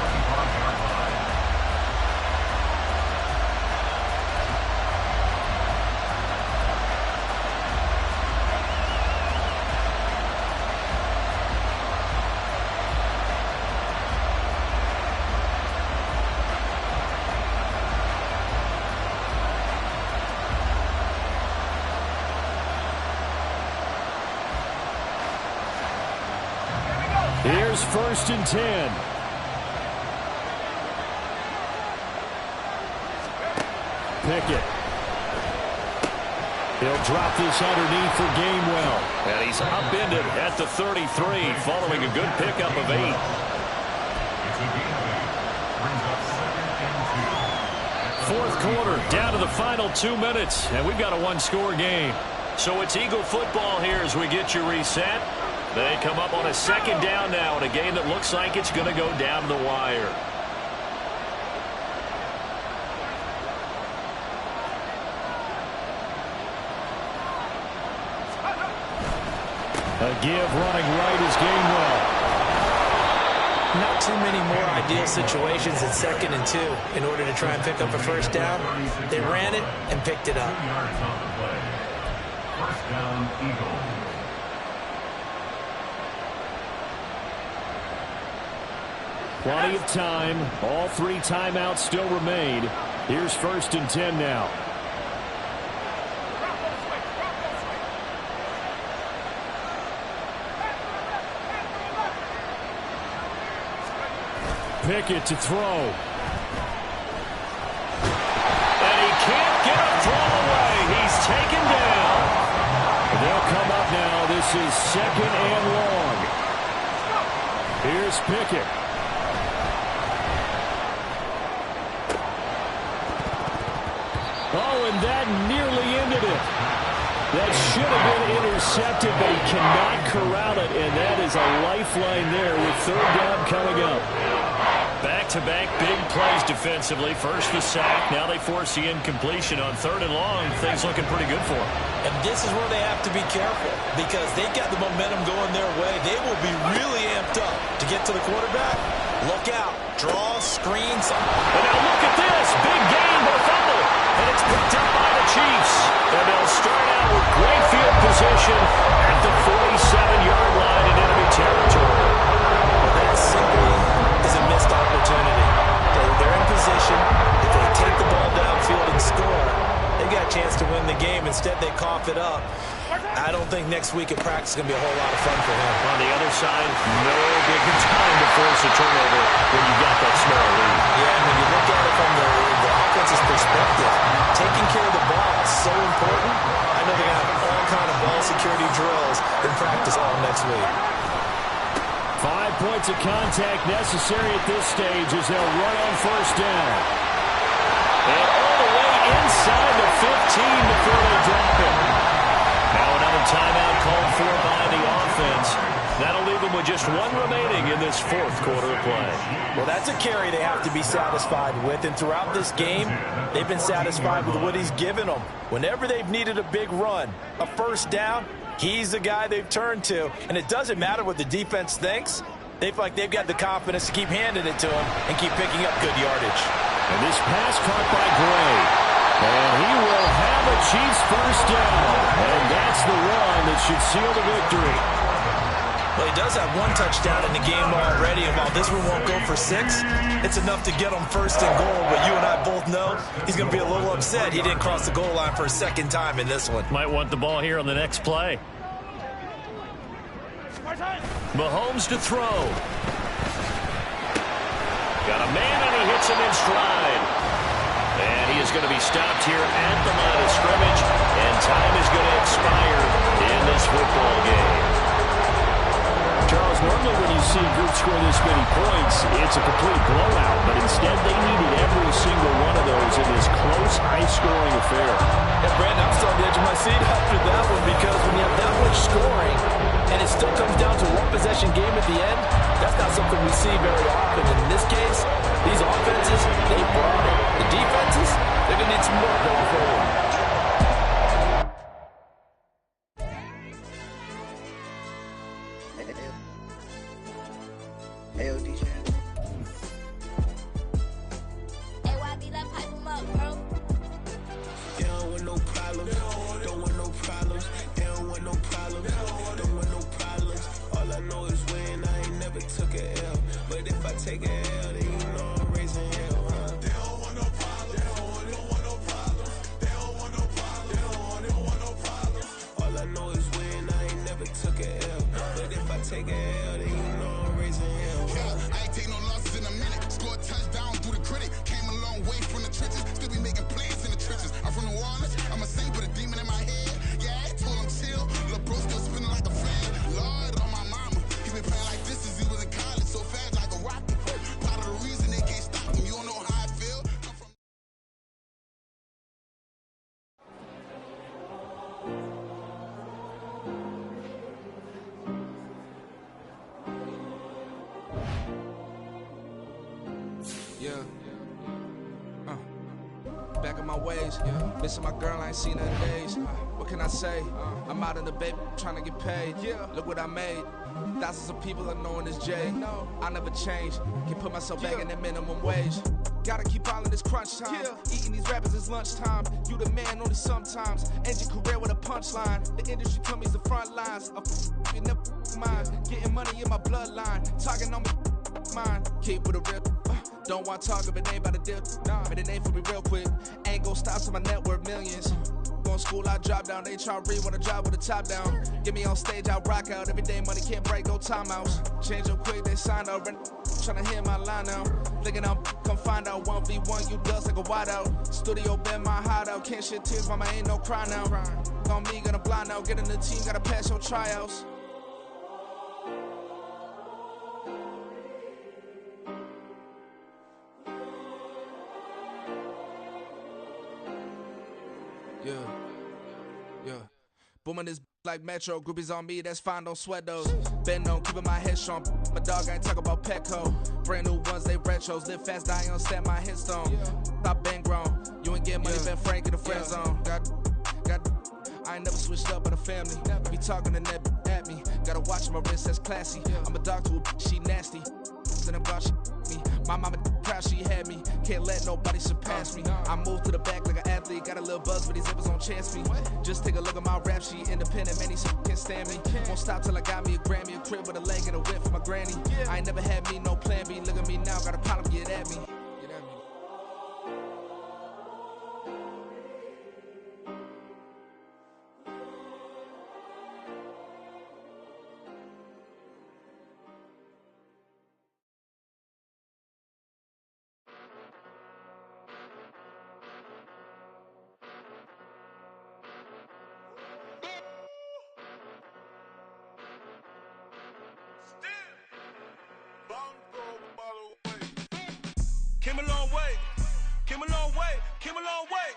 Speaker 1: Here's first and 10. Pickett. He'll drop this underneath for Gainwell. And he's upended at the 33 following a good pickup of 8.
Speaker 3: It's a
Speaker 1: fourth quarter, down to the final 2 minutes, and we've got a one-score game. So it's Eagle football here as we get you reset. They come up on a second down now in a game that looks like it's going to go down to the wire. A give running right is Gainwell.
Speaker 5: Not too many more ideal situations in 2nd and 2 in order to try and pick up a first down. They ran it and picked it up.
Speaker 3: 3 yards on the play. First down, Eagles.
Speaker 1: Plenty of time. All 3 timeouts still remain. Here's 1st and 10 now. Pickett to throw. And he can't get a throw away. He's taken down. They'll come up now. This is 2nd and long. Here's Pickett. Oh, and that nearly ended it. That should have been intercepted, but he cannot corral it, and that is a lifeline there with 3rd down coming up. Back-to-back big plays defensively. First the sack. Now they force the incompletion on 3rd and long. Things looking pretty good for them.
Speaker 5: And this is where they have to be careful because they've got the momentum going their way. They will be really amped up to get to the quarterback. Look out. Draw, screen, something.
Speaker 1: And now look at this. Big gain, but a fumble. And it's picked up by the Chiefs. And they'll start out with great field position at the 47-yard line in enemy territory.
Speaker 5: Well, that simply is a missed opportunity. They're in position. If they take the ball downfield and score, they got a chance to win the game. Instead, they cough it up. I don't think next week at practice is going to be a whole lot of fun for him.
Speaker 1: On the other side, no big time to force a turnover when you've got that small lead.
Speaker 5: Yeah, and when you look at it from the offense's perspective, taking care of the ball is so important. I know they're going to have all kind of ball security drills in practice all next week.
Speaker 1: 5 points of contact necessary at this stage as they'll run on 1st down. And all the way inside the 15 before they drop it. Now another timeout called for by the offense. That'll leave them with just 1 remaining in this 4th quarter of play.
Speaker 4: Well, that's a carry they have to be satisfied with. And throughout this game, they've been satisfied with what he's given them. Whenever they've needed a big run, a first down, he's the guy they've turned to. And it doesn't matter what the defense thinks. They feel like they've got the confidence to keep handing it to him and keep picking up good yardage.
Speaker 1: And this pass caught by Gray. And he will have a Chiefs first down. And that's the run that should seal the victory.
Speaker 5: Well, he does have 1 touchdown in the game already, and while this one won't go for 6, it's enough to get him 1st and goal. But you and I both know he's going to be a little upset he didn't cross the goal line for a 2nd time in this one.
Speaker 1: Might want the ball here on the next play. Mahomes to throw. Got a man, and he hits him in stride. And he is going to be stopped here at the line of scrimmage, and time is going to expire in this football game. Charles, normally when you see a group score this many points, it's a complete blowout, but instead they needed every single one of those in this close, high-scoring affair.
Speaker 4: Yeah, Brandon, I'm still on the edge of my seat after that one because when you have that much scoring and it still comes down to 1-possession game at the end, that's not something we see very often. And in this case, these offenses, they brought it. The defenses, they're going to need some work going forward.
Speaker 7: Take it. my ways. Missing my girl, I ain't seen her in days. What can I say? I'm out in the baby, trying to get paid. Look what I made. Thousands of people are knowing this Jay. I never change. Can put myself back in that minimum wage. Gotta keep all in this crunch time. Eating these rappers is lunchtime. You the man only sometimes. End your career with a punchline. The industry told me it's the front lines. You never mind. Getting money in my bloodline. Talking on me, mine. Keep with a real. Don't want to talk if it ain't about a deal. But it ain't for me real quick. Ain't gon' stop till my net worth millions. Going school, I drop down. They try to read when I drop with the top down. Get me on stage, I rock out. Every day money can't break, no timeouts. Change up quick, they sign up. Tryna hear my line now. Thinking I'm come find out 1v1, you dust like a wideout. Studio been my hideout. Can't shed tears, mama ain't no cry now. On me, gonna blind out. Get in the team, gotta pass your tryouts. Yeah. Booming this like Metro. Groupies on me, that's fine, don't sweat those. Been on, keeping my head strong. My dog ain't talk about Petco. Brand new ones, they retros. Live fast, die on, stand my headstone. Stop been grown. You ain't get money, been frank in the friend zone. I ain't never switched up on the family. Be talking to that at me. Gotta watch my wrist, that's classy. I'm a dog to a she nasty. Then I'm gone, she me. My mama proud she had me. Can't let nobody surpass me. I move to the back like an athlete. Got a little buzz, but these zippers don't chance me. Just take a look at my rap sheet. Independent, man, these can't stand me. Won't stop till I got me a Grammy, a crib with a leg and a whip for my granny. I ain't never had me no plan B. Look at me now, got a problem, get at me.
Speaker 8: Came a long way, came a long way, came a long way,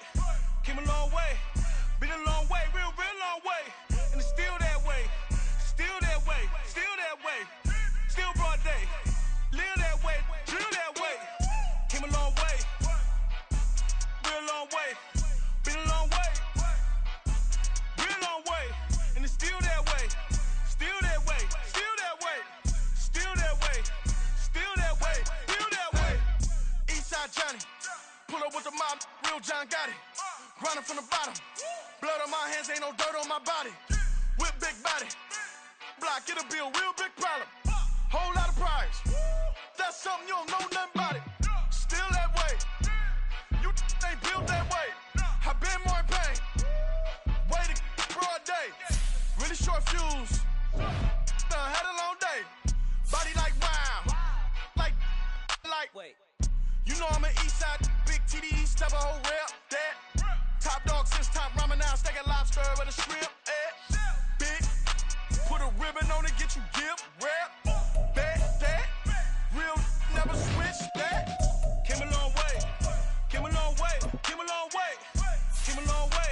Speaker 8: came a long way, been a long way, real long way, and it's still that way, still that way, still that way, still broad day, live that way, drill that way, came a long way, real long way, been a long way, real long way, and it's still that way, still that way, still that way, still that way, still that way, still that way. Eastside Johnny, pull up with the mob, real John Gotti. Grinding from the bottom, blood on my hands, ain't no dirt on my body. Whip big body, block, it'll be a real big problem. Whole lot of prize, that's something you don't know nothing about it. Still that way, you ain't built that way. I been more in pain, way to broad day. Really short fuse, had a long day. Body like wow, like. Wait. You know I'm an Eastside, big TDE, step a whole rep, that. Top dog since top ramen now, steak and lobster with a shrimp, Big, put a ribbon on it, get you give, rep, that. Real, never switch, that. Came a long way, came a long way, came a long way, came a long way.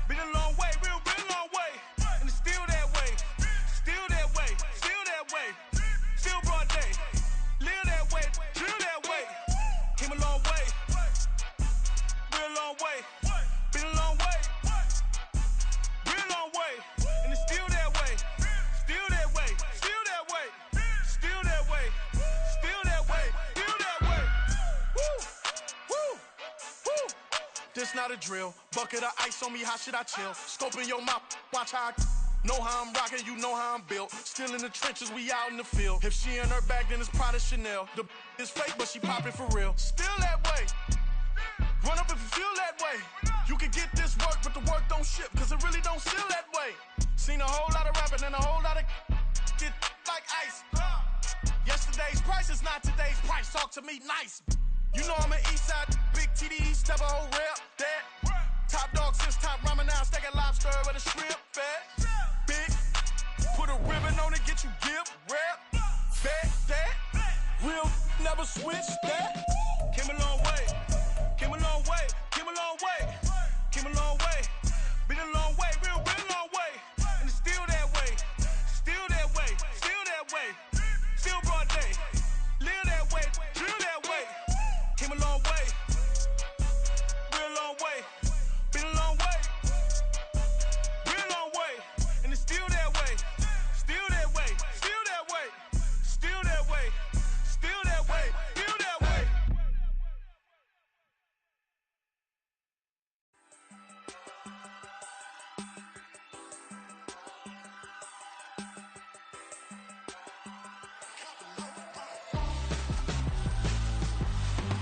Speaker 8: Been a long way, real long way. And it's still that way, still that way, still that way. Still broad day, live that way, drill that way. Came a long way, real long way, been a long way, real long way, and it's still that way, still that way, still that way, still that way, still that way, still that way. Woo. This not a drill, bucket of ice on me, how should I chill? Scoping your mouth, watch how I know how I'm rocking, you know how I'm built. Still in the trenches, we out in the field. If she in her bag, then it's Prada Chanel. The is fake, but she poppin' for real. Still that way. Run up if you feel that way. You can get this work, but the work don't ship, cause it really don't feel that way. Seen a whole lot of rapping and a whole lot of get like ice. Yesterday's price is not today's price. Talk to me nice. You know I'm an Eastside, big TDE, step a whole rep, that. Top dog since top ramen now, steak and lobster with a shrimp, fat. Big, put a ribbon on it, get you give, rep, that. Real, never switch, that. Came a long way, came a long way, came a long way, came a long way. Been a long way, real long way. And it's still that way, still that way, still that way. Still broad day, live that way, drill that way. Came a long way, real long way.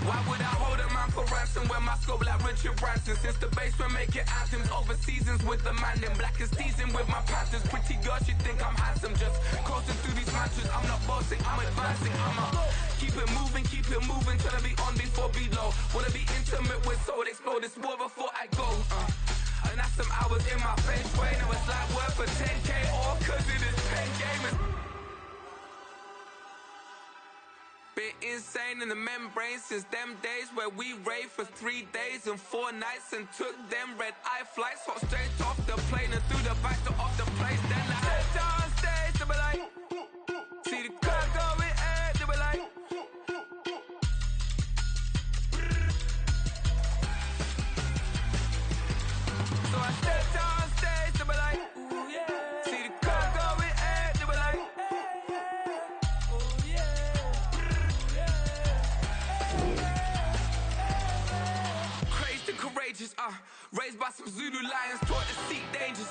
Speaker 9: Why would I hold a man for ransom when my scope like Richard Branson? Since the basement making anthems over seasons with the man in black is seasoned with my Panthers. Pretty girls, you think I'm handsome, just coasting through these matches. I'm not bossing, I'm advancing. Keep it moving, tryna be on before below. Wanna be intimate with soul, explode this war before I go. And that's some hours in my face way. Now it's like work for 10K, all cause it is pen gamers. Been insane in the membrane since them days where we raved for 3 days and 4 nights and took them red-eye flights. Hot straight off the plane and through the back door of the place. Then I stepped on stage, they were like, see the crowd going air, they were like, so I stepped on stage, they were like, ooh yeah. See the crowd going air, they were like, ooh yeah. Crazed and courageous, raised by some Zulu lions, taught to seek dangers,